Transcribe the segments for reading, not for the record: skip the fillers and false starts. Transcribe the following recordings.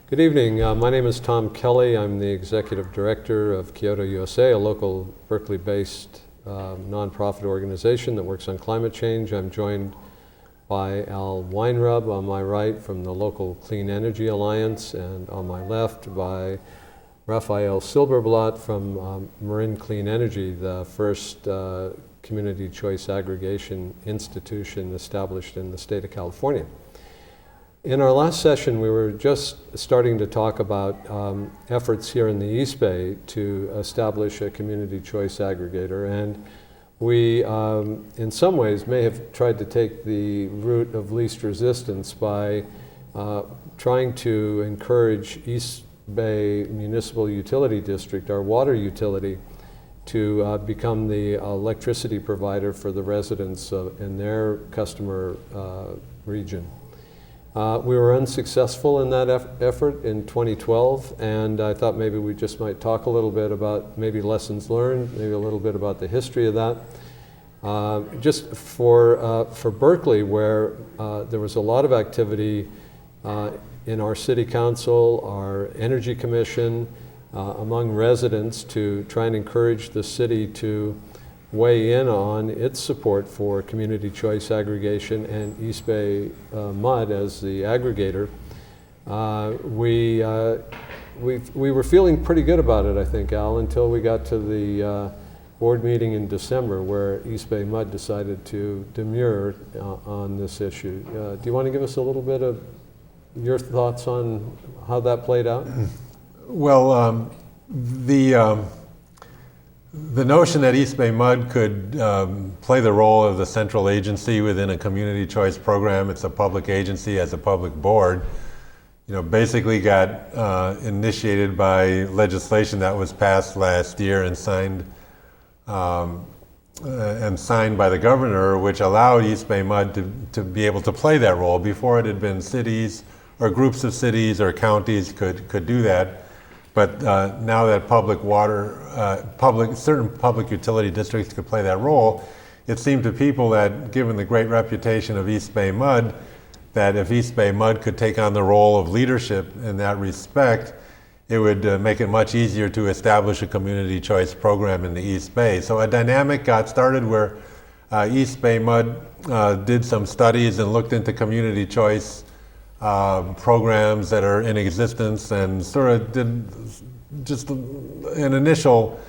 Good evening. My name is Tom Kelly. I'm the Executive Director of KyotoUSA, a local Berkeley-based nonprofit organization that works on climate change. I'm joined by Al Weinrub on my right from the local Clean Energy Alliance, and on my left by Rafael Silberblatt from Marin Clean Energy, the first community choice aggregation institution established in the state of California. In our last session, we were just starting to talk about efforts here in the East Bay to establish a community choice aggregator, and we, in some ways, may have tried to take the route of least resistance by trying to encourage East Bay Municipal Utility District, our water utility, to become the electricity provider for the residents in their customer region. We were unsuccessful in that effort in 2012, and I thought maybe we just might talk a little bit about maybe lessons learned, maybe a little bit about the history of that. Just for Berkeley, where there was a lot of activity in our city council, our energy commission, among residents to try and encourage the city to weigh in on its support for community choice aggregation and East Bay MUD as the aggregator. We were feeling pretty good about it, I think, Al, until we got to the board meeting in December where East Bay MUD decided to demur on this issue. Do you want to give us a little bit of your thoughts on how that played out? Well, the notion that East Bay MUD could play the role of the central agency within a community choice program, it's a public agency as a public board, basically got initiated by legislation that was passed last year and signed by the governor, which allowed East Bay MUD to be able to play that role. Before, it had been cities or groups of cities or counties could do that. But now that certain public utility districts could play that role, it seemed to people that, given the great reputation of East Bay MUD, that if East Bay MUD could take on the role of leadership in that respect, it would make it much easier to establish a community choice program in the East Bay. So a dynamic got started where East Bay MUD did some studies and looked into community choice programs that are in existence, and sort of did just an initial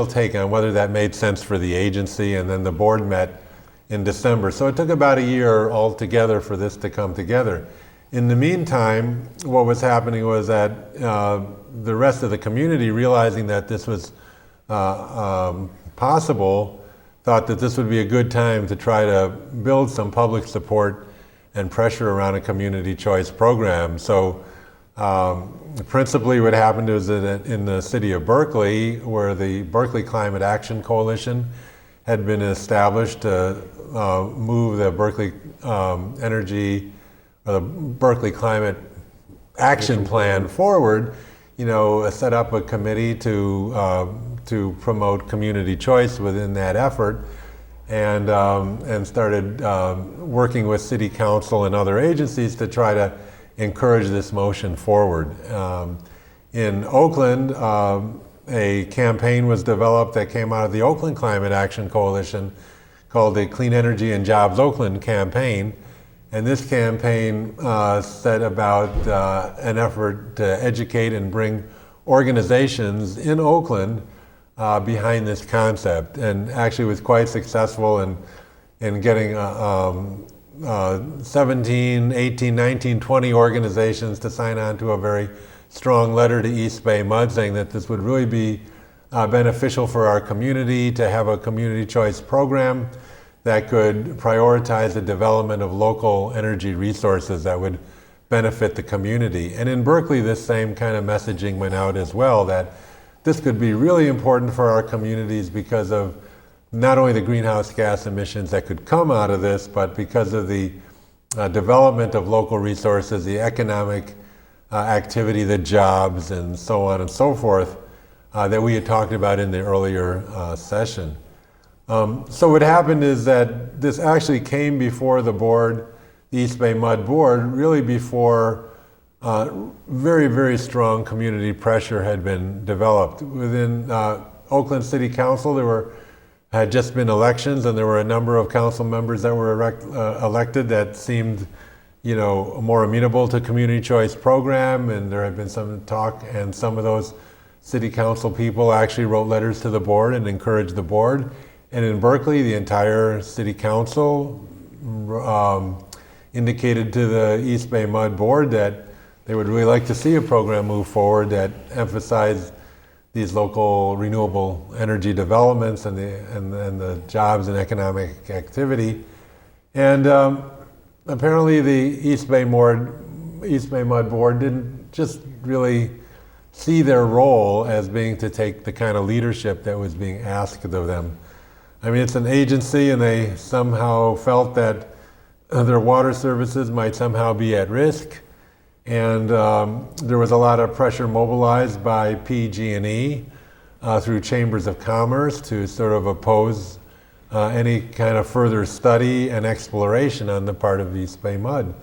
take on whether that made sense for the agency, and then the board met in December. So it took about a year altogether for this to come together. In the meantime, what was happening was that the rest of the community, realizing that this was possible, thought that this would be a good time to try to build some public support and pressure around a community choice program. So principally what happened was that in the city of Berkeley, where the Berkeley Climate Action Coalition had been established to move the Berkeley energy, or the Berkeley Climate Action Plan forward, set up a committee to promote community choice within that effort, and started working with city council and other agencies to try to encourage this motion forward. In Oakland, a campaign was developed that came out of the Oakland Climate Action Coalition called the Clean Energy and Jobs Oakland campaign. And this campaign set about an effort to educate and bring organizations in Oakland behind this concept, and actually was quite successful in getting 17, 18, 19, 20 organizations to sign on to a very strong letter to East Bay MUD saying that this would really be beneficial for our community to have a community choice program that could prioritize the development of local energy resources that would benefit the community. And in Berkeley, this same kind of messaging went out as well, that this could be really important for our communities because of not only the greenhouse gas emissions that could come out of this, but because of the development of local resources, the economic activity, the jobs, and so on and so forth that we had talked about in the earlier session. So what happened is that this actually came before the board, the East Bay MUD board, really before very, very strong community pressure had been developed. Within Oakland City Council, had just been elections, and there were a number of council members that were elected that seemed, more amenable to community choice program, and there had been some talk, and some of those city council people actually wrote letters to the board and encouraged the board. And in Berkeley, the entire city council indicated to the East Bay Mud Board that they would really like to see a program move forward that emphasized these local renewable energy developments and the jobs and economic activity. And apparently the East Bay Mud Board didn't just really see their role as being to take the kind of leadership that was being asked of them. I mean, it's an agency, and they somehow felt that their water services might somehow be at risk. And there was a lot of pressure mobilized by PG&E through chambers of commerce to sort of oppose any kind of further study and exploration on the part of East Bay Mud.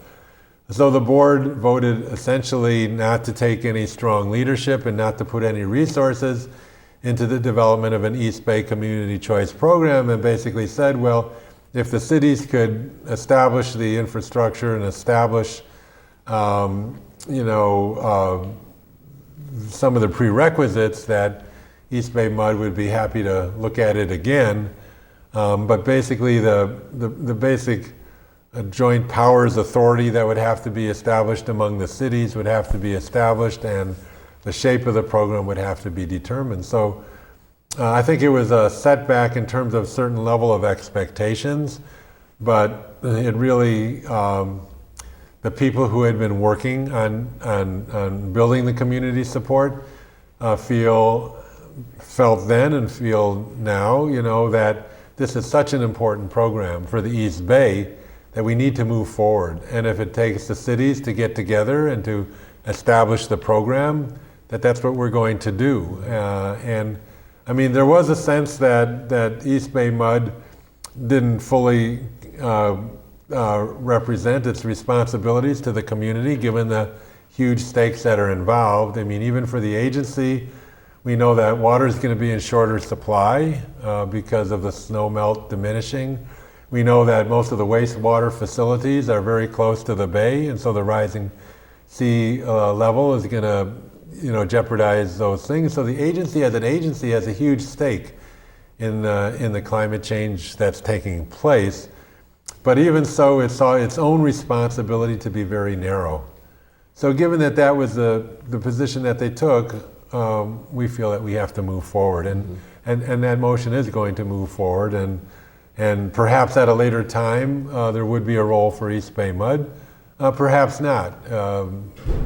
So the board voted essentially not to take any strong leadership and not to put any resources into the development of an East Bay community choice program, and basically said, well, if the cities could establish the infrastructure and establish some of the prerequisites, that East Bay Mud would be happy to look at it again. But basically the basic joint powers authority that would have to be established among the cities would have to be established, and the shape of the program would have to be determined. So I think it was a setback in terms of certain level of expectations, but it really, the people who had been working on building the community support felt then and feel now, that this is such an important program for the East Bay that we need to move forward. And if it takes the cities to get together and to establish the program, that's what we're going to do. And I mean, there was a sense that East Bay Mud didn't fully represent its responsibilities to the community, given the huge stakes that are involved. I mean, even for the agency, we know that water is going to be in shorter supply because of the snow melt diminishing. We know that most of the wastewater facilities are very close to the bay, and so the rising sea level is going to, jeopardize those things. So the agency as an agency has a huge stake in the climate change that's taking place. But even so, it saw its own responsibility to be very narrow. So given that was the position that they took, we feel that we have to move forward, and that motion is going to move forward, and perhaps at a later time there would be a role for East Bay Mud, perhaps not.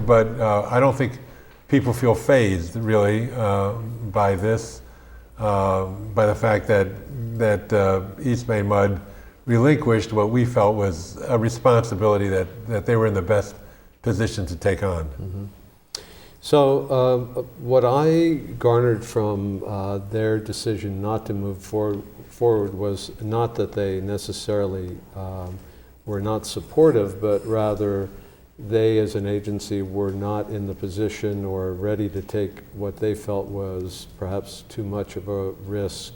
But I don't think people feel fazed really by this, by the fact that East Bay Mud relinquished what we felt was a responsibility that they were in the best position to take on. Mm-hmm. So what I garnered from their decision not to move forward was not that they necessarily were not supportive, but rather they as an agency were not in the position or ready to take what they felt was perhaps too much of a risk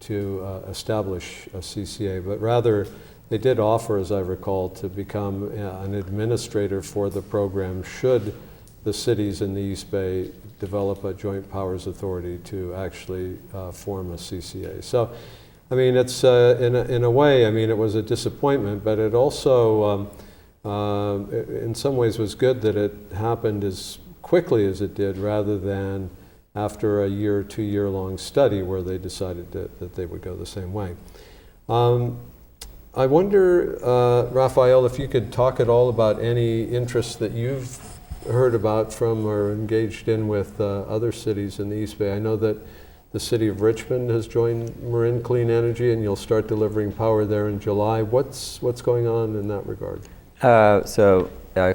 to establish a CCA, but rather they did offer, as I recall, to become an administrator for the program should the cities in the East Bay develop a joint powers authority to actually form a CCA. So, I mean, it's in a way, I mean, it was a disappointment, but it also, in some ways, was good that it happened as quickly as it did, rather than after a 1 or 2 year long study where they decided that they would go the same way. I wonder, Rafael, if you could talk at all about any interests that you've heard about from or engaged in with other cities in the East Bay. I know that the city of Richmond has joined Marin Clean Energy, and you'll start delivering power there in July. What's going on in that regard?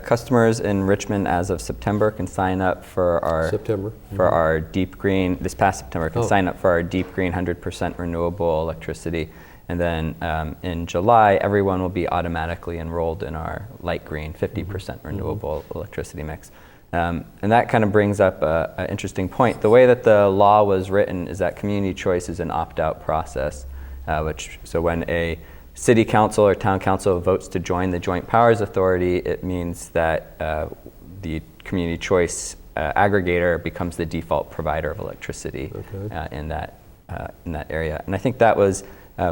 Customers in Richmond as of September can sign up for our deep green. This past September can sign up for our deep green 100% renewable electricity And then in July, everyone will be automatically enrolled in our light green 50% renewable electricity mix. And that kind of brings up an interesting point. The way that the law was written is that community choice is an opt-out process, so when a city council or town council votes to join the Joint Powers Authority, it means that the community choice aggregator becomes the default provider of electricity in that area. And I think that was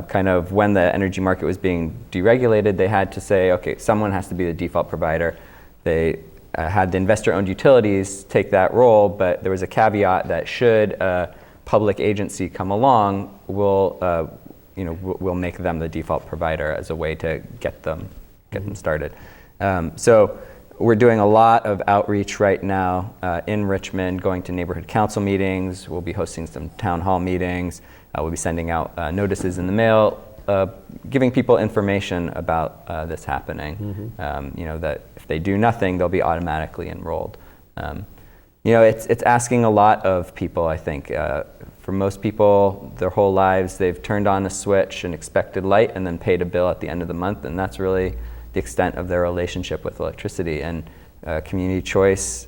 kind of when the energy market was being deregulated, they had to say, okay, someone has to be the default provider. They had the investor-owned utilities take that role, but there was a caveat that should a public agency come along, we'll make them the default provider as a way to get them started. So we're doing a lot of outreach right now in Richmond, going to neighborhood council meetings. We'll be hosting some town hall meetings. We'll be sending out notices in the mail, giving people information about this happening. That if they do nothing, they'll be automatically enrolled. It's asking a lot of people, I think. For most people, their whole lives, they've turned on a switch and expected light and then paid a bill at the end of the month, and that's really the extent of their relationship with electricity. And community choice,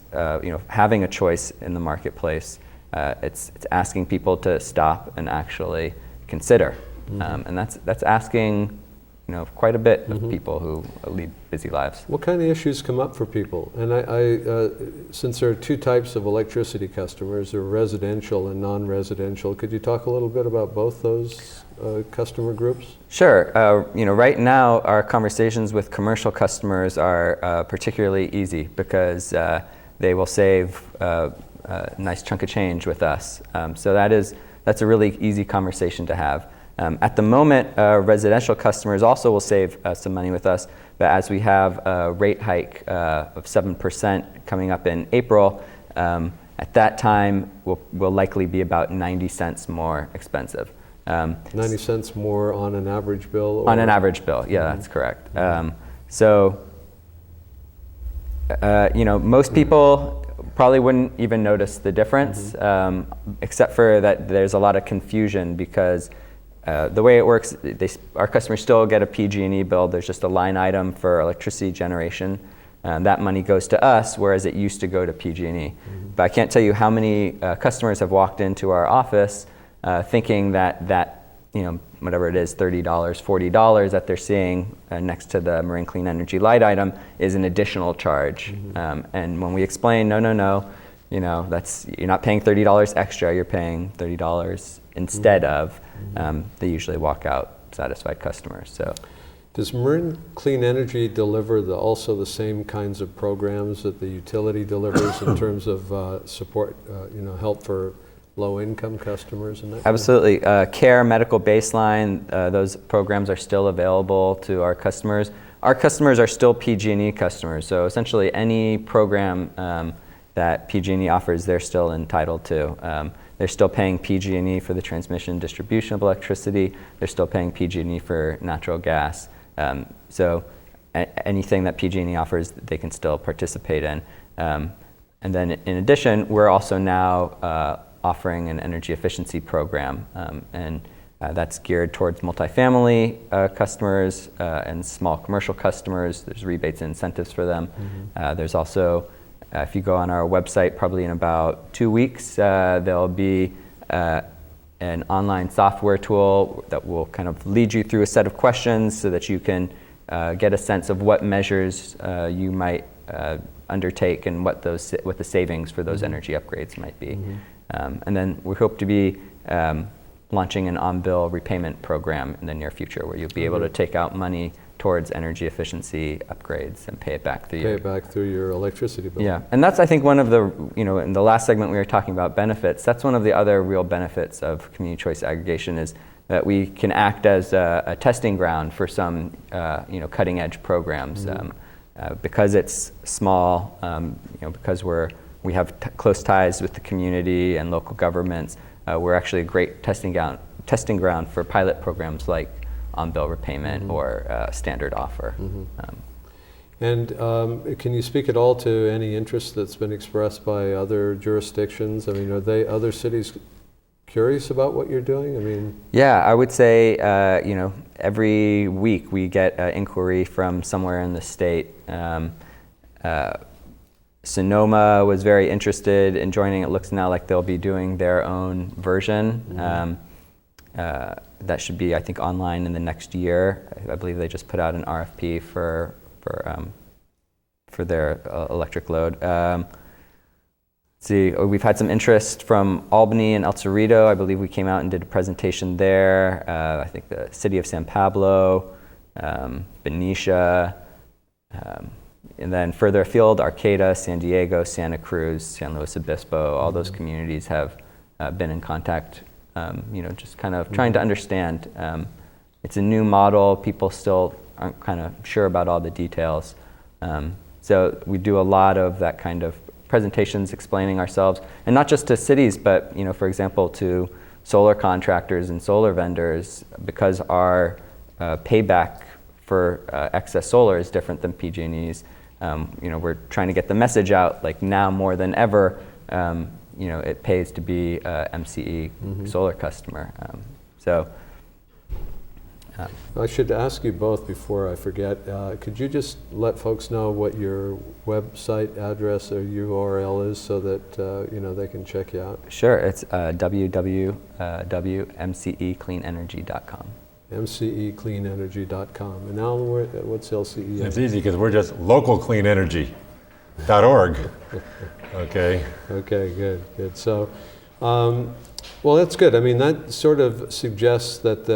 having a choice in the marketplace, it's asking people to stop and actually consider. And that's asking quite a bit of people who lead busy lives. What kind of issues come up for people? And since there are two types of electricity customers, there are residential and non-residential, could you talk a little bit about both those customer groups? Sure. Right now our conversations with commercial customers are particularly easy because they will save a nice chunk of change with us. So that's a really easy conversation to have. At the moment, residential customers also will save some money with us, but as we have a rate hike of 7% coming up in April, at that time will likely be about 90 cents more expensive. 90 cents more on an average bill? Or? On an average bill, yeah, that's correct. Most people probably wouldn't even notice the difference, except for that there's a lot of confusion because the way it works, our customers still get a PG&E bill. There's just a line item for electricity generation. That money goes to us, whereas it used to go to PG&E. But I can't tell you how many customers have walked into our office thinking that whatever it is, $30, $40 that they're seeing next to the Marin Clean Energy light item is an additional charge. And when we explain, no, you're not paying $30 extra, you're paying $30 instead of, they usually walk out satisfied customers. So, does Marin Clean Energy deliver also the same kinds of programs that the utility delivers in terms of support, help for low-income customers and that? Absolutely. CARE, medical baseline, those programs are still available to our customers. Our customers are still PG&E customers, so essentially any program that PG&E offers, they're still entitled to. They're still paying PG&E for the transmission and distribution of electricity. They're still paying PG&E for natural gas. So anything that PG&E offers, they can still participate in. And then in addition, we're also now offering an energy efficiency program, and that's geared towards multifamily customers and small commercial customers. There's rebates and incentives for them. There's also, if you go on our website, probably in about 2 weeks, there'll be an online software tool that will kind of lead you through a set of questions so that you can get a sense of what measures you might undertake and what the savings for those energy upgrades might be. And then we hope to be launching an on-bill repayment program in the near future where you'll be able to take out money towards energy efficiency upgrades and pay it back through your electricity bill. Yeah, and that's, I think, one of the, in the last segment we were talking about benefits, that's one of the other real benefits of community choice aggregation is that we can act as a testing ground for some, cutting edge programs. Because it's small, because we have close ties with the community and local governments, we're actually a great testing ground for pilot programs like on-bill repayment or standard offer. And can you speak at all to any interest that's been expressed by other jurisdictions? I mean, are other cities curious about what you're doing? I mean, Yeah, I would say, every week we get an inquiry from somewhere in the state. Sonoma was very interested in joining. It looks now like they'll be doing their own version. That should be, I think, online in the next year. I believe they just put out an RFP for their electric load. See, we've had some interest from Albany and El Cerrito. I believe we came out and did a presentation there. I think the city of San Pablo, Benicia, and then further afield, Arcata, San Diego, Santa Cruz, San Luis Obispo. All those communities have been in contact. Just kind of trying to understand. It's a new model. People still aren't kind of sure about all the details. So we do a lot of that kind of presentations explaining ourselves, and not just to cities, but for example, to solar contractors and solar vendors, because our payback for excess solar is different than PG&E's. We're trying to get the message out, like now more than ever. It pays to be a MCE solar customer. I should ask you both before I forget. Could you just let folks know what your website address or URL is so that they can check you out? Sure, it's www.mcecleanenergy.com. mcecleanenergy.com. And Alan, what's LCE? It's easy because we're just localcleanenergy.org. Okay. Okay, good. So, well, that's good. I mean, that sort of suggests that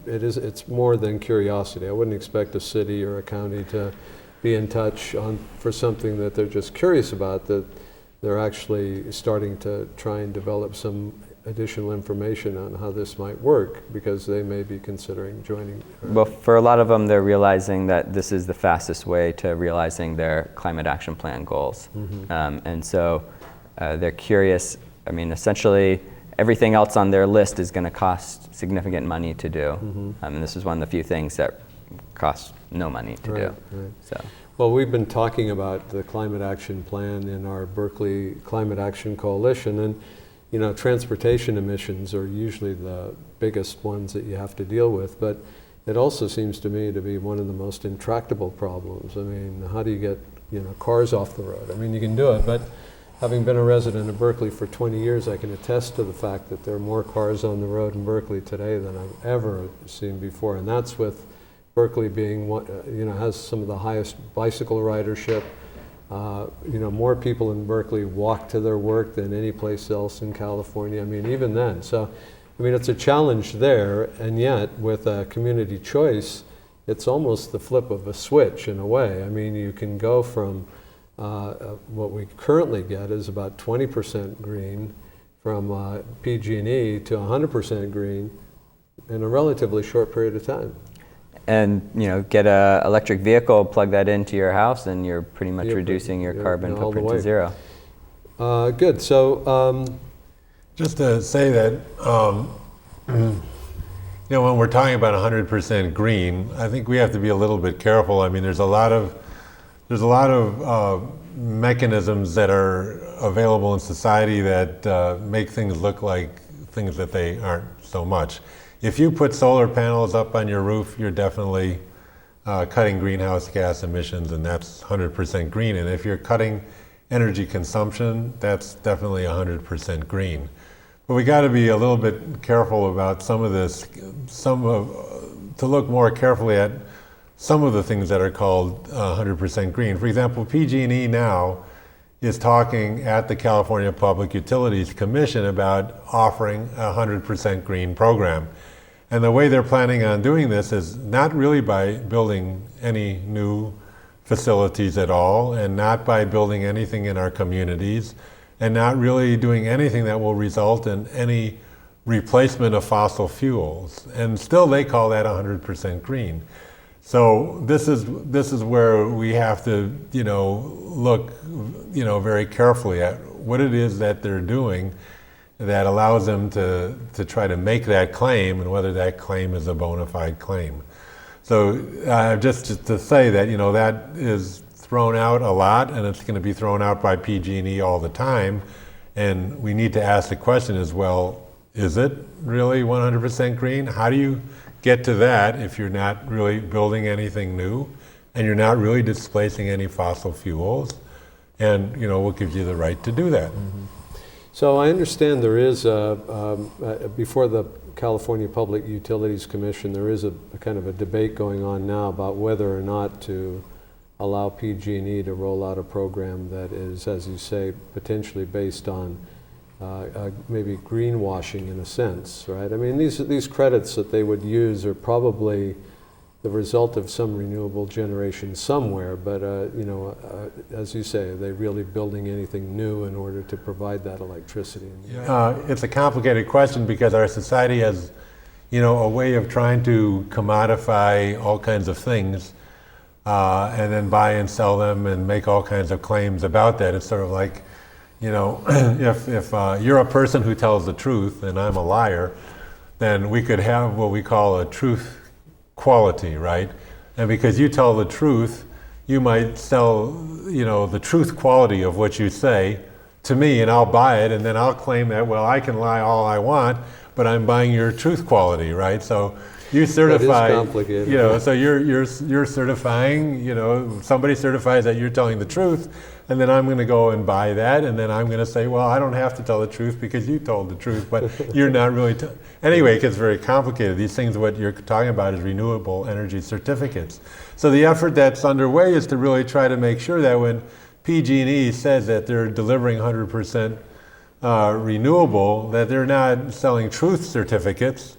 it's more than curiosity. I wouldn't expect a city or a county to be in touch for something that they're just curious about, that they're actually starting to try and develop some additional information on how this might work, because they may be considering joining. Well, for a lot of them, they're realizing that this is the fastest way to realizing their climate action plan goals. And so they're curious. I mean, essentially, everything else on their list is going to cost significant money to do. And this is one of the few things that costs no money to do. Right. So. Well, we've been talking about the climate action plan in our Berkeley Climate Action Coalition, and transportation emissions are usually the biggest ones that you have to deal with, but it also seems to me to be one of the most intractable problems. I mean, how do you get cars off the road? I mean, you can do it, but having been a resident of Berkeley for 20 years, I can attest to the fact that there are more cars on the road in Berkeley today than I've ever seen before, and that's with Berkeley being has some of the highest bicycle ridership. More people in Berkeley walk to their work than any place else in California. I mean, even then. So, I mean, it's a challenge there, and yet with community choice, it's almost the flip of a switch in a way. I mean, you can go from what we currently get is about 20% green from PG&E to 100% green in a relatively short period of time. And get a electric vehicle, plug that into your house, and you're pretty much reducing your carbon footprint to zero. Good. So, just to say that, when we're talking about 100% green, I think we have to be a little bit careful. I mean, there's a lot of mechanisms that are available in society that make things look like things that they aren't so much. If you put solar panels up on your roof, you're definitely cutting greenhouse gas emissions, and that's 100% green. And if you're cutting energy consumption, that's definitely 100% green. But we got to be a little bit careful about some of this, to look more carefully at some of the things that are called 100% green. For example, PG&E now is talking at the California Public Utilities Commission about offering a 100% green program. And the way they're planning on doing this is not really by building any new facilities at all, and not by building anything in our communities, and not really doing anything that will result in any replacement of fossil fuels. And still they call that 100% green. So this is where we have to, look, very carefully at what it is that they're doing that allows them to try to make that claim, and whether that claim is a bona fide claim. So just to say that, that is thrown out a lot, and it's going to be thrown out by PG&E all the time. And we need to ask the question as well, is it really 100% green? How do you get to that if you're not really building anything new and you're not really displacing any fossil fuels? And what gives you the right to do that? Mm-hmm. So I understand there is before the California Public Utilities Commission, there is a kind of a debate going on now about whether or not to allow PG&E to roll out a program that is, as you say, potentially based on maybe greenwashing in a sense, right? I mean, these credits that they would use are probably the result of some renewable generation somewhere, but as you say, are they really building anything new in order to provide that electricity? It's a complicated question because our society has, a way of trying to commodify all kinds of things and then buy and sell them and make all kinds of claims about that. It's sort of like, if you're a person who tells the truth and I'm a liar, then we could have what we call a truth quality, right? And because you tell the truth, you might sell, the truth quality of what you say to me, and I'll buy it, and then I'll claim that, well, I can lie all I want, but I'm buying your truth quality, right? So you certify, that is complicated. So you're certifying, somebody certifies that you're telling the truth, and then I'm going to go and buy that, and then I'm going to say, well, I don't have to tell the truth because you told the truth, but you're not really. Anyway, it gets very complicated. These things, what you're talking about is renewable energy certificates. So the effort that's underway is to really try to make sure that when PG&E says that they're delivering 100% renewable, that they're not selling truth certificates,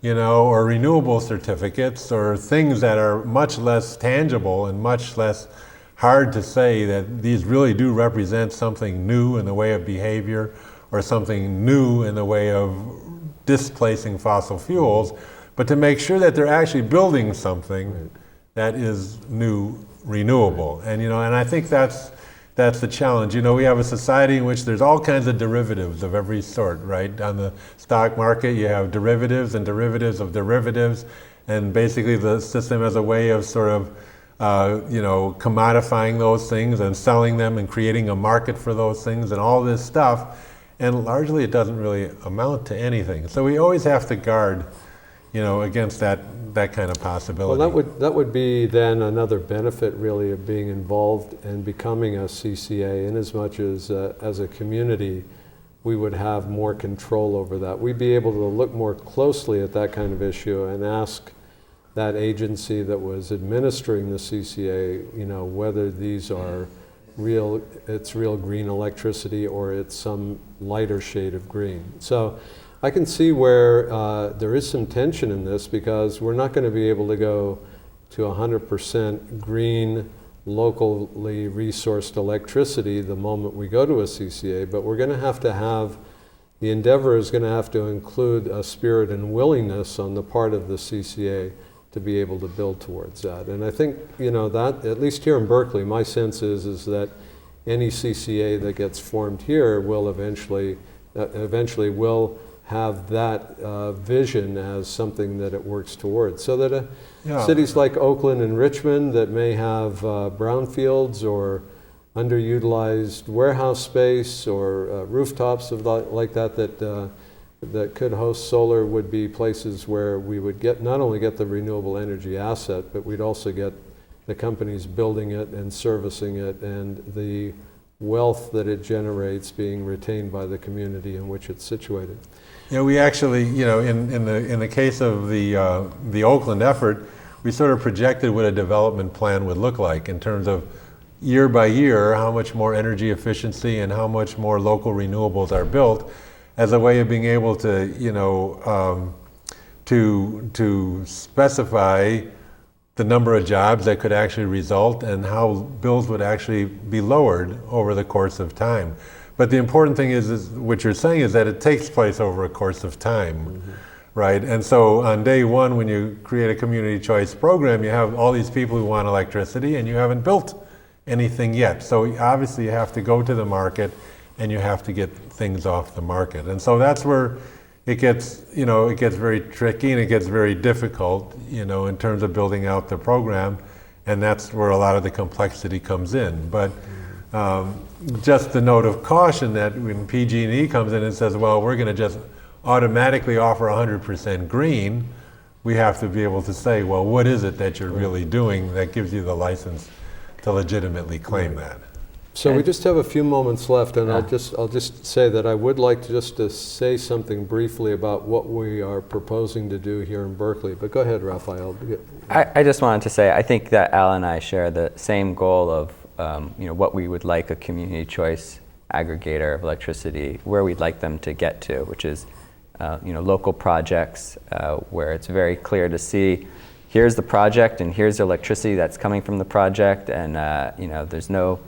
or renewable certificates, or things that are much less tangible and much less hard to say that these really do represent something new in the way of behavior or something new in the way of displacing fossil fuels, but to make sure that they're actually building something that is new, renewable. And and I think that's the challenge. We have a society in which there's all kinds of derivatives of every sort, right? On the stock market, you have derivatives and derivatives of derivatives, and basically the system has a way of sort of commodifying those things and selling them and creating a market for those things and all this stuff. And largely it doesn't really amount to anything. So we always have to guard, against that kind of possibility. Well, that would be then another benefit really of being involved and becoming a CCA, in as much as a community, we would have more control over that. We'd be able to look more closely at that kind of issue and ask that agency that was administering the CCA, whether these are real green electricity or it's some lighter shade of green. So I can see where there is some tension in this, because we're not going to be able to go to 100% green, locally resourced electricity the moment we go to a CCA, but we're going to have the endeavor is going to have to include a spirit and willingness on the part of the CCA to be able to build towards that. And I think, that, at least here in Berkeley, my sense is that any CCA that gets formed here will eventually will have that vision as something that it works towards. So that cities like Oakland and Richmond that may have brownfields or underutilized warehouse space or rooftops like that could host solar would be places where we would not only get the renewable energy asset, but we'd also get the companies building it and servicing it, and the wealth that it generates being retained by the community in which it's situated. We actually, in the case of the Oakland effort, we sort of projected what a development plan would look like in terms of year by year how much more energy efficiency and how much more local renewables are built, as a way of being able to, to specify the number of jobs that could actually result and how bills would actually be lowered over the course of time. But the important thing is what you're saying is that it takes place over a course of time, right? And so on day one, when you create a community choice program, you have all these people who want electricity and you haven't built anything yet. So obviously you have to go to the market and you have to get things off the market. And so that's where it gets, it gets very tricky and it gets very difficult, in terms of building out the program. And that's where a lot of the complexity comes in. But just the note of caution that when PG&E comes in and says, well, we're going to just automatically offer 100% green, we have to be able to say, well, what is it that you're really doing that gives you the license to legitimately claim that? So we just have a few moments left, and I'll just say that I would like to say something briefly about what we are proposing to do here in Berkeley. But go ahead, Rafael. I just wanted to say, I think that Al and I share the same goal of what we would like a community choice aggregator of electricity, where we'd like them to get to, which is local projects where it's very clear to see, here's the project and here's the electricity that's coming from the project, and there's no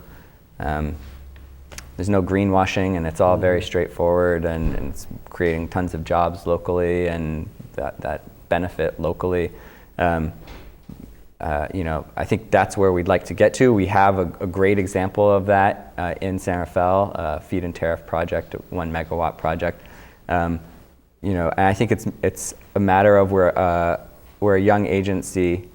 greenwashing, and it's all very straightforward, and it's creating tons of jobs locally and that benefit locally. I think that's where we'd like to get to. We have a great example of that in San Rafael, feed and tariff project, 1 megawatt project. And I think it's a matter of we're a young agency.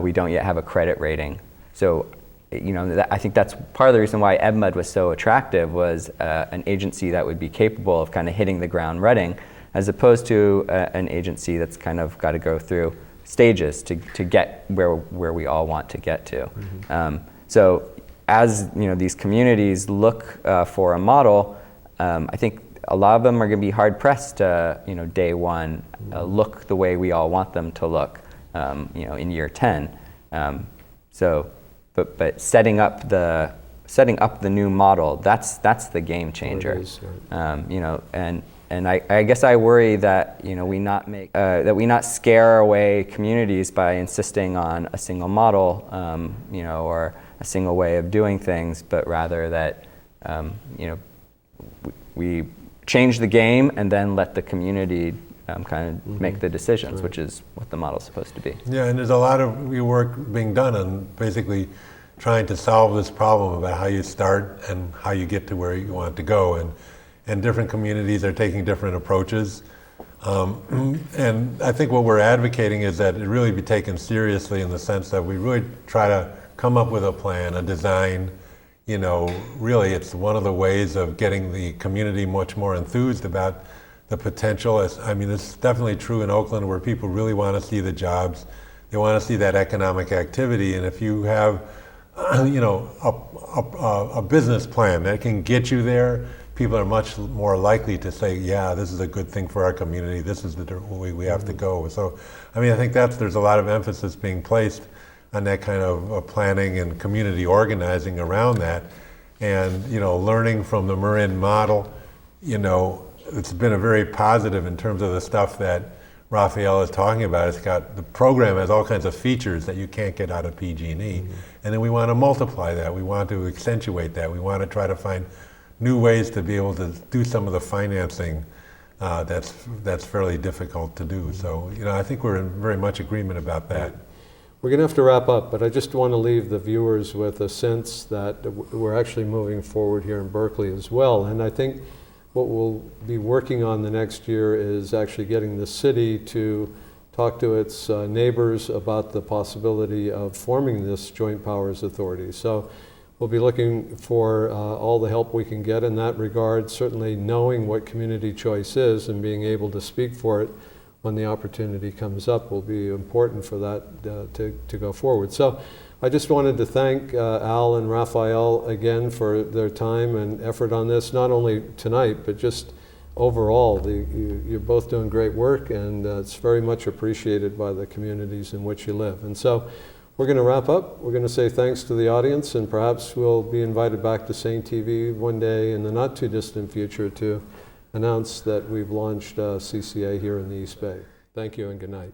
We don't yet have a credit rating. So, I think that's part of the reason why EBMUD was so attractive, was an agency that would be capable of kind of hitting the ground running, as opposed to an agency that's kind of got to go through stages to get where we all want to get to. So as these communities look for a model, I think a lot of them are going to be hard pressed to day one look the way we all want them to look in year 10. But setting up the new model, that's the game changer. And I guess I worry that we not scare away communities by insisting on a single model, or a single way of doing things, but rather that we change the game and then let the community kind of make the decisions, which is what the model's supposed to be. Yeah, and there's a lot of work being done on basically trying to solve this problem about how you start and how you get to where you want to go. And different communities are taking different approaches. And I think what we're advocating is that it really be taken seriously, in the sense that we really try to come up with a plan, a design. Really it's one of the ways of getting the community much more enthused about the potential. It's definitely true in Oakland, where people really want to see the jobs. They want to see that economic activity. And if you have a business plan that can get you there, people are much more likely to say, yeah, this is a good thing for our community. This is the way we have to go. So, I think there's a lot of emphasis being placed on that kind of planning and community organizing around that. And, learning from the Marin model, it's been a very positive in terms of the stuff that Rafael is talking about. The program has all kinds of features that you can't get out of PG&E. And then we want to multiply that. We want to accentuate that. We want to try to find new ways to be able to do some of the financing that's fairly difficult to do. So, I think we're in very much agreement about that. We're going to have to wrap up, but I just want to leave the viewers with a sense that we're actually moving forward here in Berkeley as well. And I think what we'll be working on the next year is actually getting the city to talk to its neighbors about the possibility of forming this Joint Powers Authority. So we'll be looking for all the help we can get in that regard. Certainly knowing what community choice is and being able to speak for it when the opportunity comes up will be important for that to go forward. So I just wanted to thank Al and Rafael again for their time and effort on this, not only tonight, but just overall. You're both doing great work, and it's very much appreciated by the communities in which you live. And so we're going to wrap up. We're going to say thanks to the audience, and perhaps we'll be invited back to Sane TV one day in the not too distant future to announce that we've launched CCA here in the East Bay. Thank you and good night.